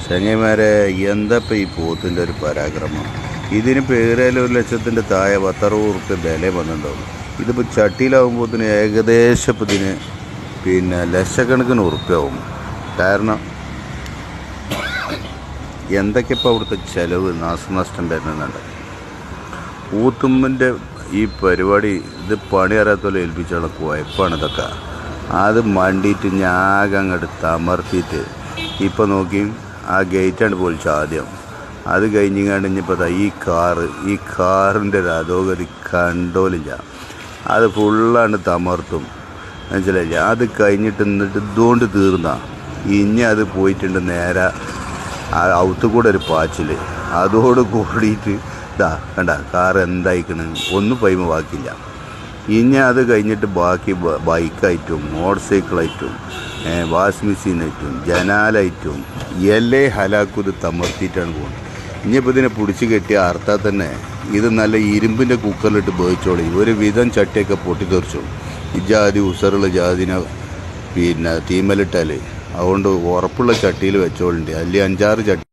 ചങ്ങന്മാരെ, എന്തപ്പം ഈ പോത്തിൻ്റെ ഒരു പരാക്രമം. ഇതിന് പേരേലും 1,00,000 താഴെ 10-60 ഉറുപ്പ്യ വില വന്നിട്ടുണ്ടാവും. ഇതിപ്പോൾ ചട്ടിയിലാവുമ്പോഴത്തിന് ഏകദേശം ഇപ്പം ഇതിന് ലക്ഷക്കണക്കിന് ഉറുപ്പ്യാവും. കാരണം എന്തൊക്കെ ഇപ്പോൾ അവിടുത്തെ ചിലവ് നാശനഷ്ടം വരുന്നുണ്ട്. പൂത്തുമ്പിൻ്റെ ഈ പരിപാടി ഇത് പണി അറിയാത്തോലെ ഏൽപ്പിച്ചുള്ള കുഴപ്പമാണ് ഇതൊക്കെ. അത് മണ്ടിയിട്ട് ഞാകെ അങ്ങോട്ട് തമർത്തിയിട്ട് ഇപ്പം നോക്കി ആ ഗേറ്റാണ് പൊളിച്ചു ആദ്യം. അത് കഴിഞ്ഞിങ്ങാണ്ട് ഇനിയിപ്പോൾ ഈ കാറിൻ്റെ ഒരു അധോഗതി കണ്ടോലില്ല. അത് ഫുള്ളാണ് തമർത്തും, മനസ്സിലായില്ല. അത് കഴിഞ്ഞിട്ട് ഇതുകൊണ്ട് തീർന്ന ഇനി അത് പോയിട്ടുണ്ട് നേരെ ഔത്ത് കൂടെ ഒരു പാച്ചിൽ. അതോട് കൂടിയിട്ട് കണ്ട കാർ എന്തായിക്കണ് ഒന്നും പൈമ ബാക്കില്ല. ഇനി അത് കഴിഞ്ഞിട്ട് ബാക്കി ബൈക്കായിട്ടും മോട്ടോർ സൈക്കിളായിട്ടും വാഷിംഗ് മെഷീനായിട്ടും ജനാലായിട്ടും എല്ലേ ഹലാക്കുത് തമർത്തിയിട്ടാണ് പോകുന്നത്. ഇനിയിപ്പോൾ ഇതിനെ പിടിച്ച് കെട്ടിയ അർത്താൽ തന്നെ ഇത് നല്ല ഇരുമ്പിൻ്റെ കുക്കറിലിട്ട് വേവിച്ചോളി. ഒരു വിധം ചട്ടിയൊക്കെ പൊട്ടിത്തെറിച്ചോളും. ഈ ജാതി ഉസറുള്ള ജാതിനെ തീമലിട്ടാൽ അതുകൊണ്ട് ഉറപ്പുള്ള ചട്ടിയിൽ വെച്ചോളുണ്ട്. അല്ലെങ്കിൽ 5-6 ചട്ടി